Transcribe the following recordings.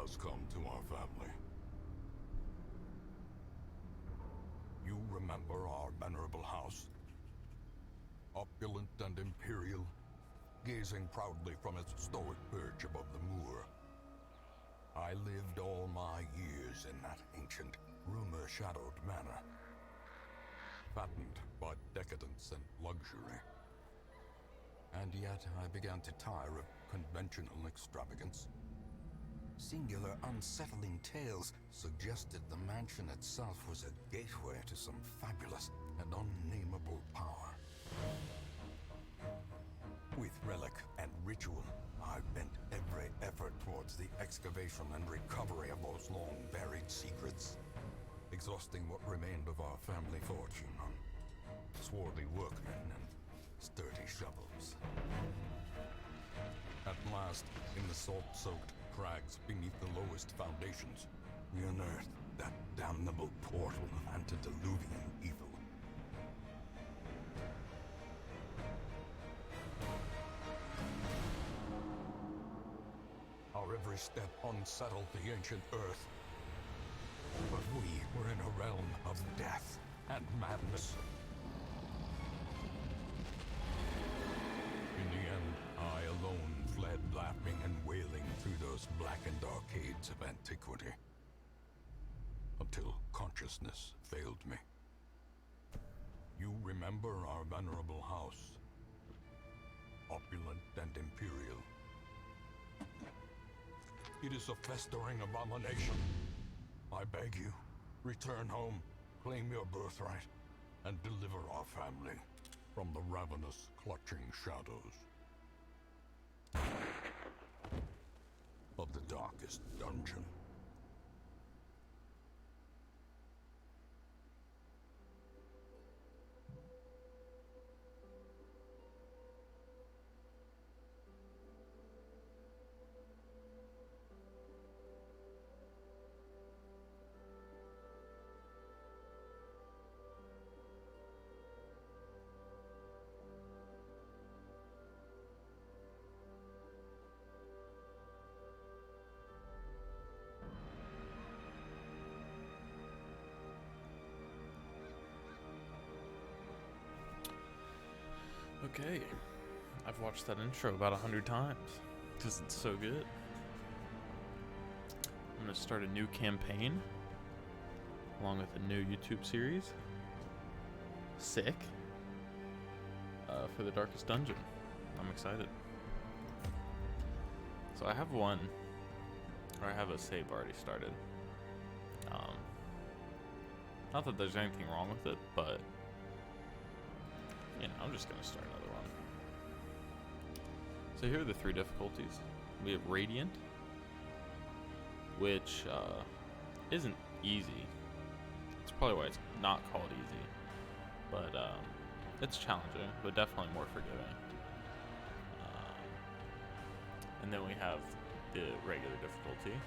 has come to our family. You remember our venerable house? Opulent and imperial, gazing proudly from its stoic perch above the moor. I lived all my years in that ancient, rumor-shadowed manor, fattened by decadence and luxury. And yet I began to tire of conventional extravagance. Singular, unsettling tales suggested the mansion itself was a gateway to some fabulous and unnameable power. With relic and ritual, I bent every effort towards the excavation and recovery of those long-buried secrets, exhausting what remained of our family fortune on swarthy workmen and sturdy shovels. At last, in the salt-soaked crags beneath the lowest foundations, we unearthed that damnable portal antediluvian evil. Our every step unsettled the ancient earth. But we were in a realm of death and madness. In the end, I alone fled laughing and wailing through those blackened arcades of antiquity, until consciousness failed me. You remember our venerable house, opulent and imperial. It is a festering abomination. I beg you, return home, claim your birthright, and deliver our family from the ravenous, clutching shadows of the darkest dungeon. Okay, I've watched that intro about 100 times because it's so good. I'm going to start a new campaign along with a new YouTube series. Sick. For the Darkest Dungeon. I'm excited. So I have I have a save already started. Not that there's anything wrong with it, but I'm just going to start another one. So here are the 3 difficulties. We have Radiant, which isn't easy. It's probably why it's not called easy. But it's challenging, but definitely more forgiving. And then we have the regular difficulty.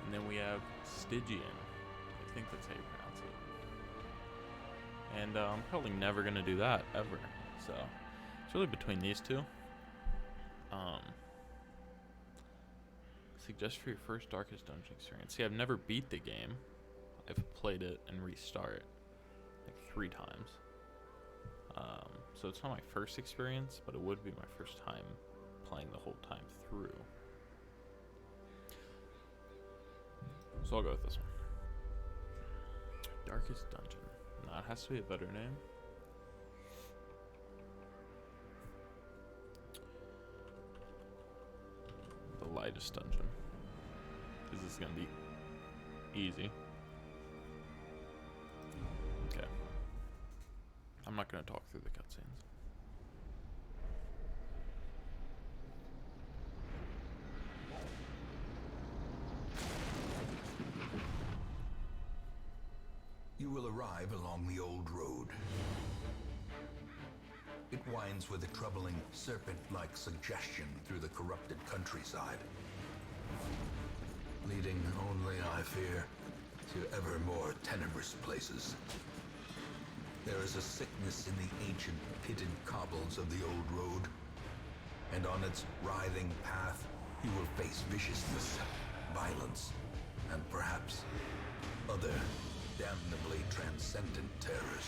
And then we have Stygian. I think that's how you pronounce it. And I'm probably never going to do that, ever. So, it's really between these two. Suggest for your first Darkest Dungeon experience. See, I've never beat the game. I've played it and restart like 3 times. So it's not my first experience, but it would be my first time playing the whole time through. So I'll go with this one. Darkest Dungeon. No, it has to be a better name. The Lightest Dungeon. Because this is going to be easy. Okay. I'm not going to talk through the cutscenes. You will arrive along the old road. It winds with a troubling, serpent-like suggestion through the corrupted countryside, leading only, I fear, to ever more tenebrous places. There is a sickness in the ancient pitted cobbles of the old road, and on its writhing path you will face viciousness, violence, and perhaps other damnably transcendent terrors.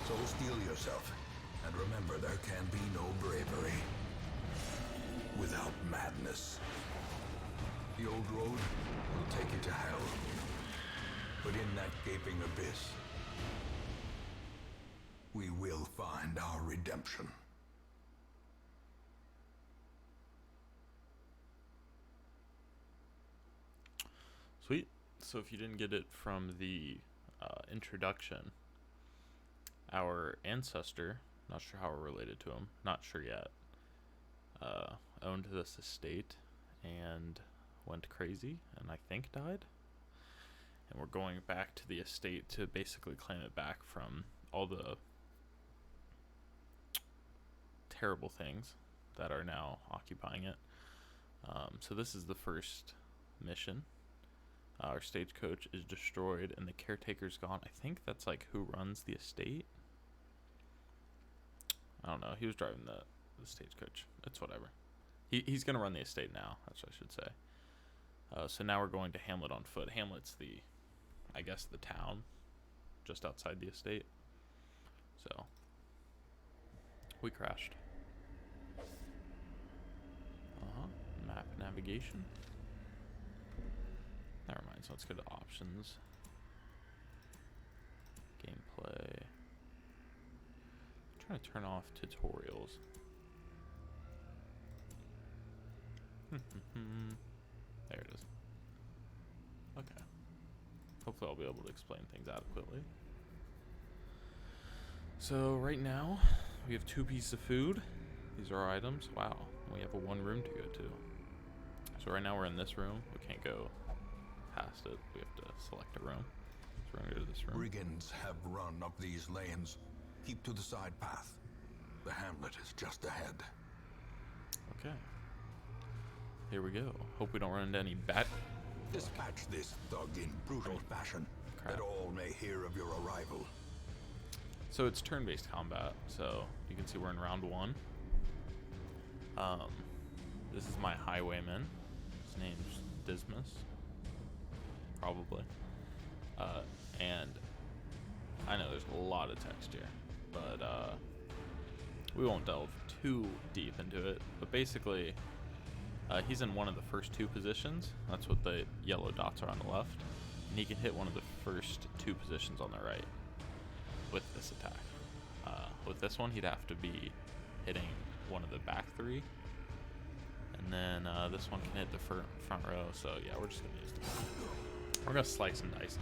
So steel yourself, and remember there can be no bravery without madness. The old road will take you to hell, but in that gaping abyss, we will find our redemption. Sweet. So if you didn't get it from the introduction, our ancestor, not sure how we're related to him, not sure yet, owned this estate and went crazy and I think died. And we're going back to the estate to basically claim it back from all the terrible things that are now occupying it. So this is the first mission. Our stagecoach is destroyed and the caretaker's gone. I think that's like who runs the estate. I don't know. He was driving the stagecoach. It's whatever. He's going to run the estate now. That's what I should say. So now we're going to Hamlet on foot. Hamlet's I guess the town just outside the estate. So we crashed. Map navigation. Never mind. So let's go to options. Gameplay. I'm trying to turn off tutorials. There it is. Okay. Hopefully I'll be able to explain things adequately. So right now we have 2 pieces of food. These are our items. Wow. We have a 1 room to go to. So right now we're in this room. We can't go past it. We have to select a room. So we're gonna go to this room. Brigands have run up these lanes. Keep to the side path. The hamlet is just ahead. Okay. Here we go. Hope we don't run into any bat. Dispatch this thug in brutal fashion, Crap. that all may hear of your arrival. So it's turn-based combat. So you can see we're in round 1. This is my highwayman. His name's Dismas. Probably. And I know there's a lot of text here, but we won't delve too deep into it. But basically, he's in one of the first 2 positions. That's what the yellow dots are on the left. And he can hit one of the first 2 positions on the right with this attack. With this one, he'd have to be hitting one of the back 3. And then this one can hit the front row. So yeah, we're just going to use this. We're going to slice and dice.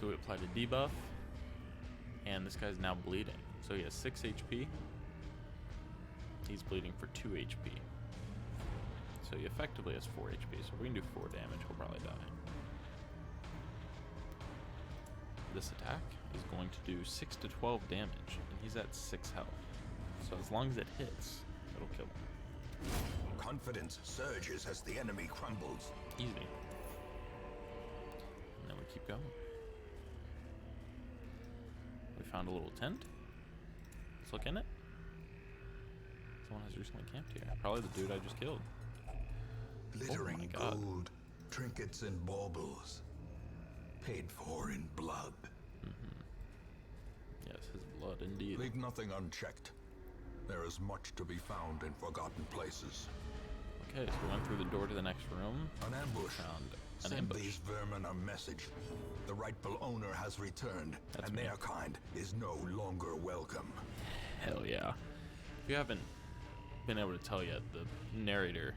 So we applied a debuff. And this guy's now bleeding. So he has 6 HP. He's bleeding for 2 HP. So he effectively has 4 HP. So if we can do 4 damage, he'll probably die. This attack is going to do 6 to 12 damage. And he's at 6 health. So as long as it hits, it'll kill him. Confidence surges as the enemy crumbles. Easy. And then we keep going. We found a little tent. Let's look in it. Someone has recently camped here. Probably the dude I just killed. Glittering Oh my God. gold, trinkets and baubles, paid for in blood. Yes, his blood indeed. Leave nothing unchecked. There is much to be found in forgotten places. Okay, so we went through the door to the next room. An ambush. Found an Send ambush. these vermin a message. The rightful owner has returned, That's and me. their kind is no longer welcome. Hell yeah. If you haven't been able to tell yet, the narrator's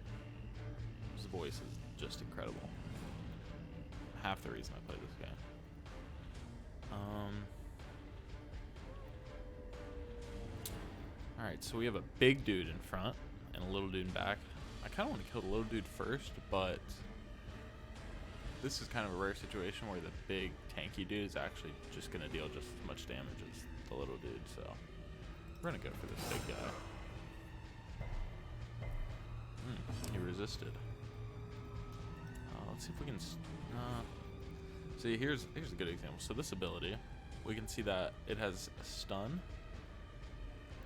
voice is just incredible. Half the reason I play this game. Alright, so we have a big dude in front and a little dude in back. I kind of want to kill the little dude first, but this is kind of a rare situation where the big tanky dude is actually just going to deal just as much damage as the little dude, so we're going to go for this big guy. He resisted. Let's Let's see if we can. See, here's a good example. So this ability, we can see that it has a stun,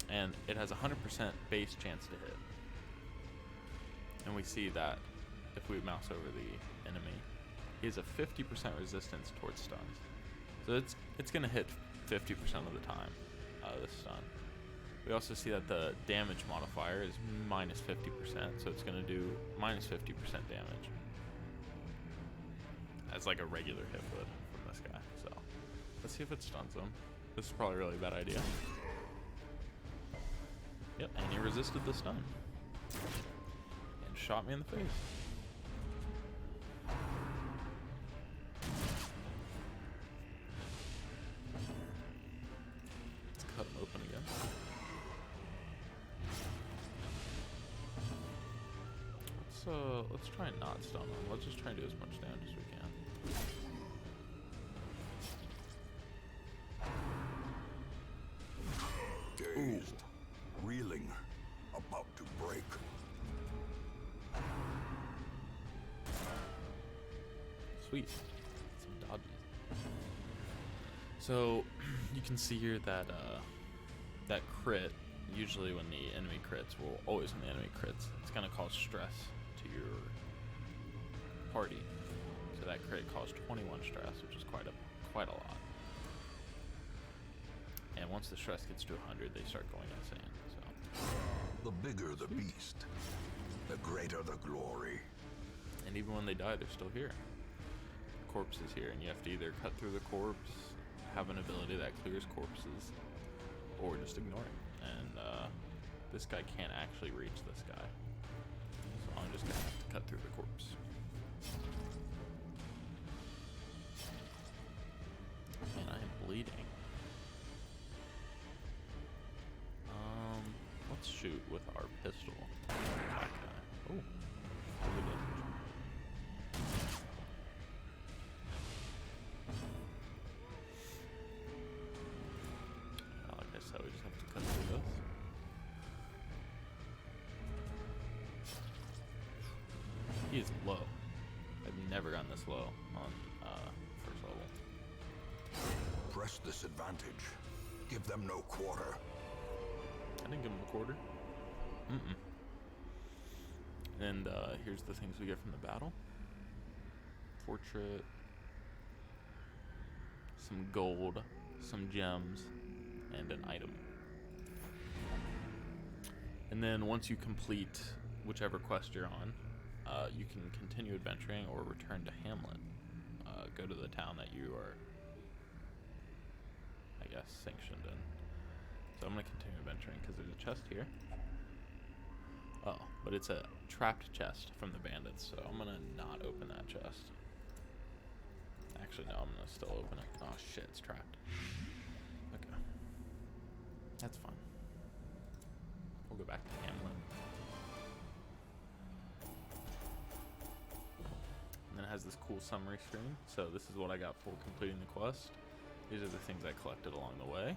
and it has a 100% base chance to hit. And we see that if we mouse over the enemy, he has a 50% resistance towards stuns. So it's gonna hit 50% of the time, this stun. We also see that the damage modifier is minus 50%, so it's gonna do minus 50% damage. As like a regular hit would from this guy. So let's see if it stuns him. This is probably a really bad idea. Yep, and he resisted the stun. And shot me in the face. Let's cut him open again. Let's try and not stun him. Let's just try and do as much damage as we can. Dazed, reeling, about to break. Sweet. Some dodges. So you can see here that that crit, usually when the enemy crits, well, always when the enemy crits, it's gonna cause stress to your party. So that crit caused 21 stress, which is quite a lot. And once the stress gets to 100, they start going insane. So The bigger the beast, the greater the glory. and even when they die, they're still here. The corpse is here, and you have to either cut through the corpse, have an ability that clears corpses, or just ignore it. And this guy can't actually reach this guy, so I'm just gonna have to cut through the corpse. And I am bleeding. Let's shoot with our pistol. That guy. Oh, really good. Like I said, we just have to cut through this. He is low. I've never gotten this low on first level. Press this advantage. Give them no quarter. I didn't give him a quarter. And here's the things we get from the battle. Portrait. Some gold. Some gems. And an item. And then once you complete whichever quest you're on, you can continue adventuring or return to Hamlet. Go to the town that you are, I guess, sanctioned in. So I'm going to continue adventuring because there's a chest here. Oh, but it's a trapped chest from the bandits, so I'm going to not open that chest. Actually, no, I'm going to still open it. Oh shit, it's trapped. Okay. That's fine. We'll go back to Hamlet. And then it has this cool summary screen. So this is what I got for completing the quest. These are the things I collected along the way.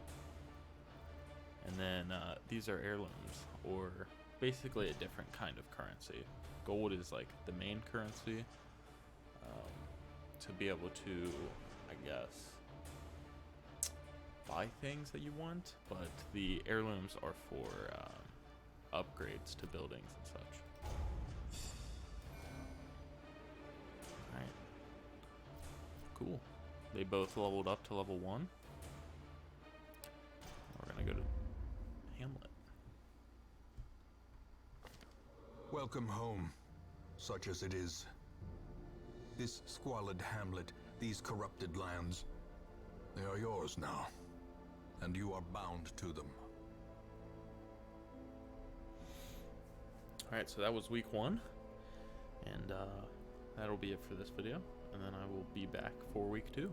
And then these are heirlooms, or basically a different kind of currency. Gold is like the main currency to be able to, I guess, buy things that you want, but the heirlooms are for upgrades to buildings and such. Alright. Cool. They both leveled up to level 1. We're gonna go to Hamlet. Welcome home, such as it is. This squalid hamlet, these corrupted lands, they are yours now, and you are bound to them. Alright, so that was week 1, and that'll be it for this video, and then I will be back for week 2.